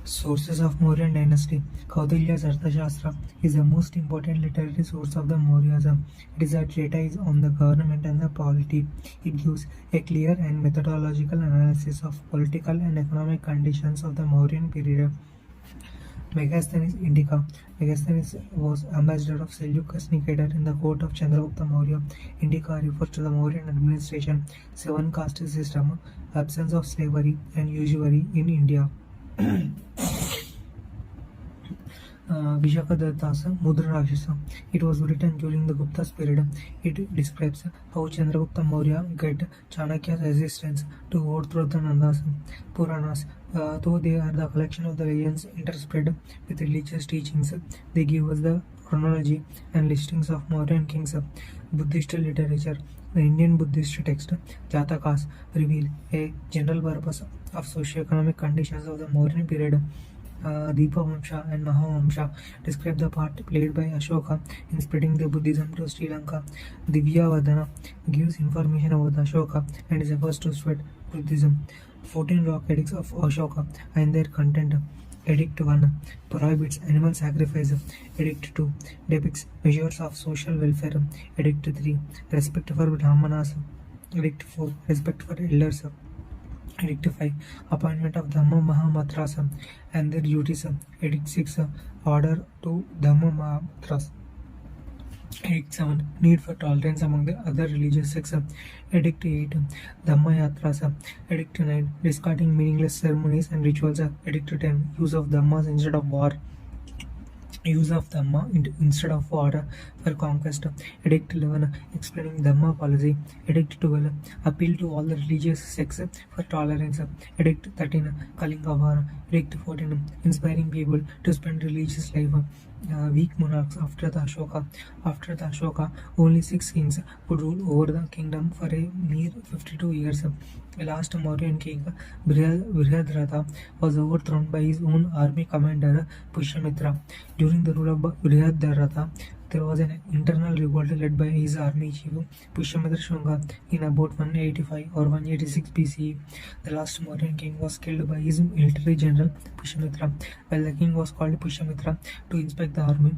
Sources of Mauryan dynasty. Kautilya's Arthashastra is the most important literary source of the Mauryas. It is a treatise on the government and the polity. It gives a clear and methodological analysis of political and economic conditions of the Mauryan period. Megasthenes Indica. Megasthenes was ambassador of Seleucus Nicator in the court of Chandragupta Maurya. Indica refers to the Mauryan administration, seven caste system, absence of slavery and usury in India. Vishakadatta's Mudra Rakshasa. It was written during the Gupta's period. It describes how Chandragupta Maurya get Chanakya's resistance to overthrow the Nandas. Puranas, though they are the collection of the legends interspread with religious teachings, they give us the chronology and listings of Mauryan kings. Buddhist literature. The Indian Buddhist text Jatakas reveal a general purpose of socio-economic conditions of the Mauryan period. Deepavamsha and Mahavamsha describe the part played by Ashoka in spreading the Buddhism to Sri Lanka. Divyavadana gives information about Ashoka and his efforts to spread Buddhism. 14 rock edicts of Ashoka and their content. Edict 1 prohibits animal sacrifice. Edict 2 depicts measures of social welfare. Edict 3 respect for Brahmanas. Edict 4 respect for elders. Edict 5 appointment of Dhamma Mahamatras and their duties. Edict 6 order to Dhamma Mahamatras. Edict 7 need for tolerance among the other religious sects. Edict 8 Dhamma Yatras. Edict 9 discarding meaningless ceremonies and rituals. Edict 10 use of Dhammas instead of war. Use of Dhamma instead of war for conquest. Edict 11 explaining Dhamma policy. Edict 12 appeal to all the religious sects for tolerance. Edict 13 Kalinga war. Edict 14 inspiring people to spend religious life. Weak monarchs after the Ashoka, only 6 kings could rule over the kingdom for a mere 52 years. The last Mauryan king, Brihadratha, was overthrown by his own army commander Pushyamitra. During the rule of Brihadratha, there was an internal revolt led by his army chief Pushyamitra Shunga in about 185 or 186 BCE. The last Mauryan king was killed by his military general Pushyamitra, while the king was called Pushyamitra to inspect the army.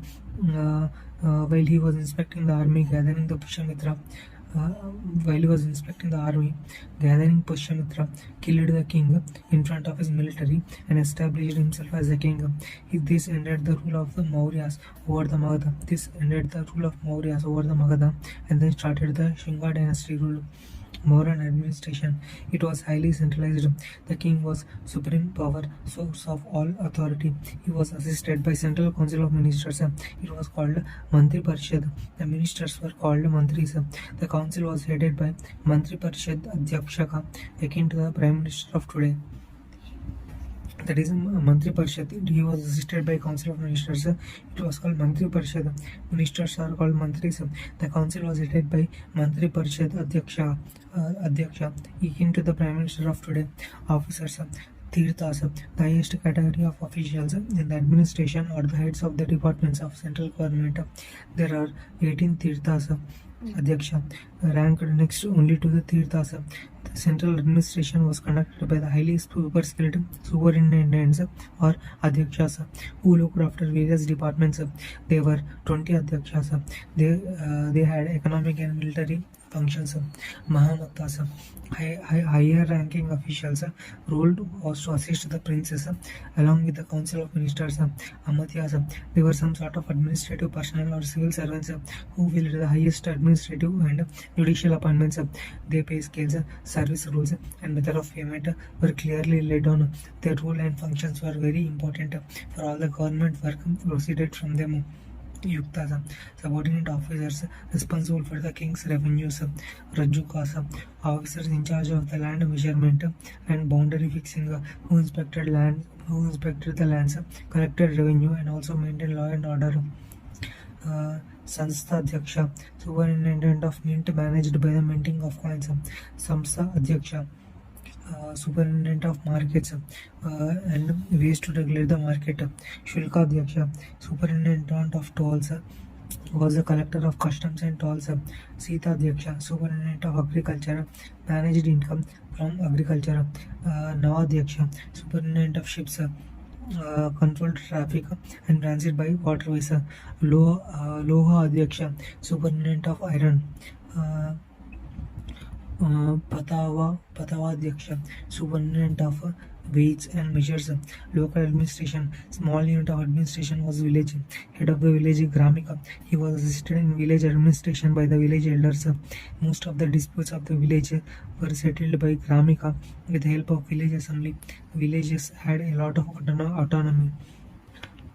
While he was inspecting the army, gathering Pushyamitra killed the king in front of his military and established himself as a king. This ended the rule of the Mauryas over the Magadha. And then started the Shunga dynasty rule. Mauryan administration. It was highly centralized. The king was supreme power, source of all authority. He was assisted by Central Council of Ministers. It was called Mantri Parishad. The ministers were called Mantris. The council was headed by Mantri Parishad Adhyakshaka, akin to the Prime Minister of today. That is Mantri Parishad. He was assisted by Council of Ministers. It was called Mantri Parishad. Ministers are called Mantris. The council was headed by Mantri Parishad Adhyaksha, akin to the Prime Minister of today. Officers. Tirthas, the highest category of officials in the administration or the heads of the departments of central government. There are 18 Tirthas. Adhyaksha, ranked next only to the Tirthas. The central administration was conducted by the highly super-skilled superintendents or Adhyakshas who looked after various departments. There were 20 Adhyakshas. They had economic and military functions. Mahamatas, higher ranking officials, role was to assist the princes along with the council of ministers. Amatyas, they were some sort of administrative personnel or civil servants who filled the highest administrative and judicial appointments. Their pay scales, service rules and method of payment were clearly laid down. Their role and functions were very important for all the government work proceeded from them. Yuktas, subordinate officers responsible for the king's revenues. Rajukas, officers in charge of the land measurement and boundary fixing, who inspected the lands, collected revenue and also maintained law and order. Sanstha Adhyaksha, superintendent of mint managed by the minting of coins. Samstha Adhyaksha, superintendent of markets and ways to regulate the market. Shulka Adhyaksha, superintendent of tolls, was the collector of customs and tolls. Sita Adhyaksha, superintendent of agriculture, managed income from agriculture. Nava Adhyaksha, superintendent of ships. controlled traffic and transit by waterways. Loha Adhyaksha, Superintendent of Iron. Uh, Patavadhyaksha, Superintendent of Weights and Measures. Local administration, small unit of administration was village. Head of the village Gramika. He was assisted in village administration by the village elders. Most of the disputes of the village were settled by Gramika with the help of village assembly. Villages had a lot of autonomy.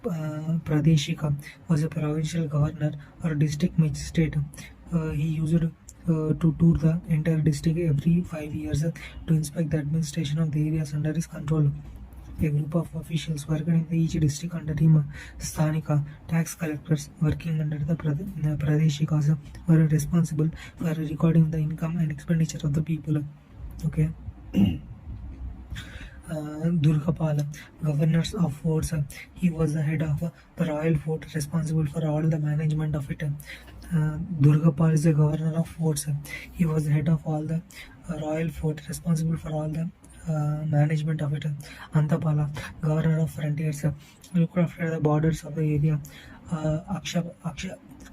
Pradeshika was a provincial governor or district magistrate. He used to tour the entire district every 5 years to inspect the administration of the areas under his control. A group of officials worked in each district under him. Sthanika, tax collectors working under the Pradeshikas, were responsible for recording the income and expenditure of the people. Okay. Durgapala, governors of forts. He was the head of the royal fort, responsible for all the management of it. Durgapal is the governor of forts. He was the head of all the royal fort, responsible for all the management of it. Antapala, governor of frontiers, looked after the borders of the area.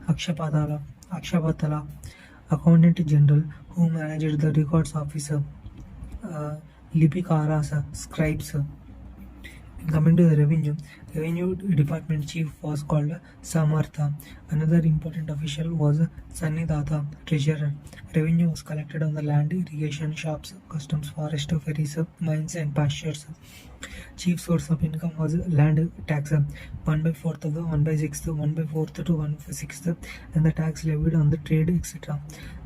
Akshapatala, accountant general, who managed the records officer. Lipikaras, scribes. Coming to the revenue department chief was called Samartha. Another important official was Sannidata, treasurer. Revenue was collected on the land, irrigation, shops, customs, forest, ferries, mines and pastures. Chief source of income was land tax, 1/4 of the 1/6, 1/4 to 1/6, and the tax levied on the trade, etc.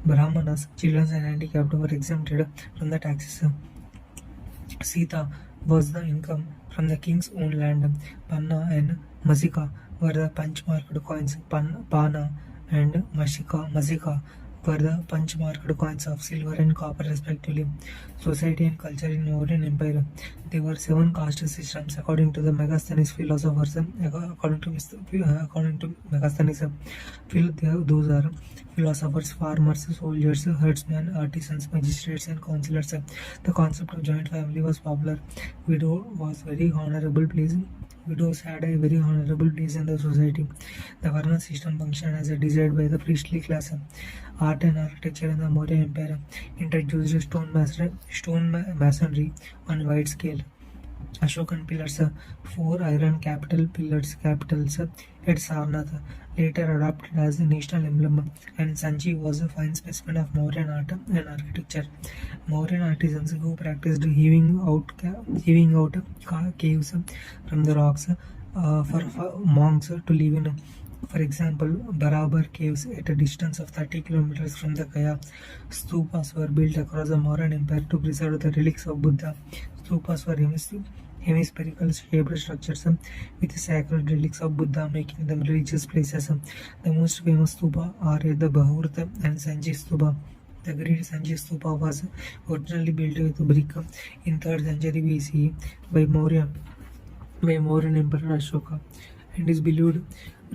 Brahmanas, children and handicapped were exempted from the taxes. Sita was the income from the king's own land. Panna and Masika were the punch-marked coins. Pana and Masika were the punch-marked coins of silver and copper respectively. Society and culture in Mauryan Empire. There were 7 caste systems according to the Megasthenes philosophers. According to Megasthenes, those are philosophers, farmers, soldiers, herdsmen, artisans, magistrates, and councillors. The concept of joint family was popular. Widows had a very honorable place in the society. The Varna system functioned as desired by the priestly class. Art and architecture in the Maurya Empire introduced stone masonry on wide scale. Ashokan pillars, 4 iron capitals at Sarnath, later adopted as the national emblem, and Sanchi was a fine specimen of Mauryan art and architecture. Mauryan artisans who practiced heaving out caves from the rocks for monks to live in. For example, Barabar caves at a distance of 30 kilometers from the Gaya. Stupas were built across the Mauryan Empire to preserve the relics of Buddha. Stupas were hemispherical shaped structures with sacred relics of Buddha, making them religious places. The most famous stupa are the Bahurta and Sanchi Stupa. The great Sanchi Stupa was originally built with brick in 3rd century BCE by Mauryan Emperor Ashoka, and is believed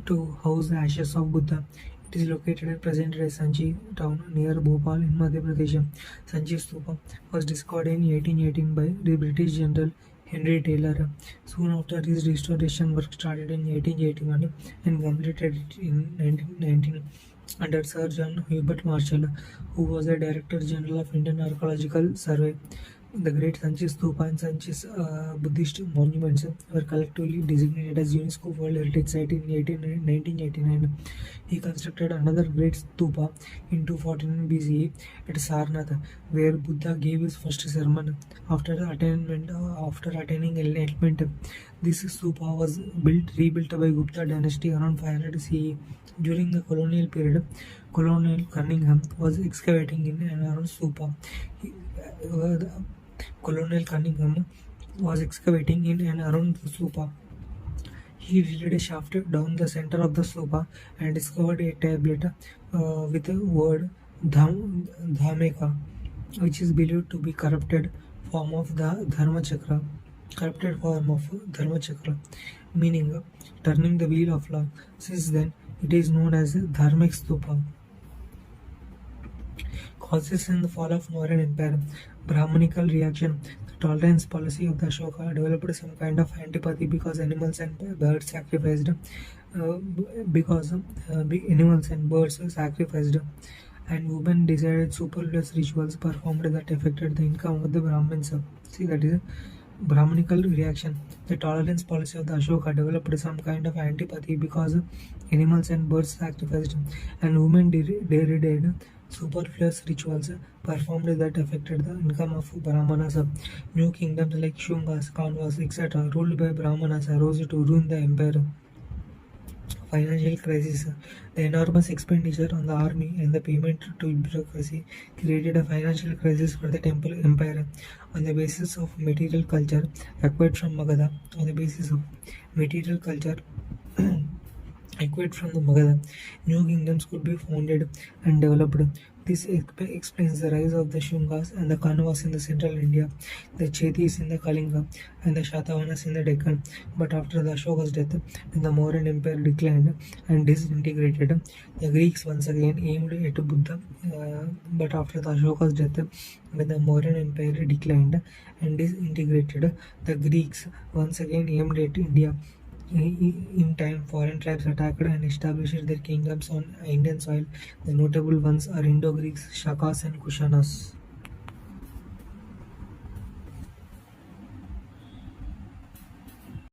to house the ashes of Buddha. It is located at present-day Sanchi town near Bhopal in Madhya Pradesh. Sanchi Stupa was discovered in 1818 by the British General Henry Taylor. Soon after his restoration work started in 1881 and completed it in 1919 under Sir John Hubert Marshall, who was the Director General of Indian Archaeological Survey. The Great Sanchi Stupa and Sanchi's Buddhist monuments were collectively designated as UNESCO World Heritage Site in 1989. He constructed another great stupa in 249 BCE at Sarnath, where Buddha gave his first sermon after attaining enlightenment. This stupa was rebuilt by Gupta dynasty around 500 CE. During the colonial period, Colonel Cunningham was excavating in and around stupa. Colonel Cunningham was excavating in and around the stupa. He drilled a shaft down the center of the stupa and discovered a tablet with the word Dhameka, which is believed to be corrupted form of Dharma Chakra, meaning turning the wheel of law. Since then, it is known as Dharmic Stupa. Causes and the fall of Mauryan Empire. Brahmanical reaction. The tolerance policy of the Ashoka developed some kind of antipathy because animals and birds sacrificed. Animals and birds sacrificed, and women decided superfluous rituals performed that affected the income of the Brahmins. See, that is a Brahmanical reaction. The tolerance policy of the Ashoka developed some kind of antipathy because animals and birds sacrificed, and women derided superfluous rituals performed that affected the income of Brahmanas. New kingdoms like Shungas, Kanvas, etc., ruled by Brahmanas, arose to ruin the empire. Financial crisis. The enormous expenditure on the army and the payment to bureaucracy created a financial crisis for the temple empire. On the basis of material culture acquired from Magadha, on the basis of material culture acquired from the Magadha, new kingdoms could be founded and developed. This explains the rise of the Shungas and the Kanvas in the central India, the Chetis in the Kalinga, and the Shatavahanas in the Deccan. But after the Ashoka's death, when the Mauryan Empire declined and disintegrated, the Greeks once again aimed at Buddha. But after the Ashoka's death, when the Mauryan Empire declined and disintegrated, the Greeks once again aimed at India. In time, foreign tribes attacked and established their kingdoms on Indian soil. The notable ones are Indo-Greeks, Shakas and Kushanas.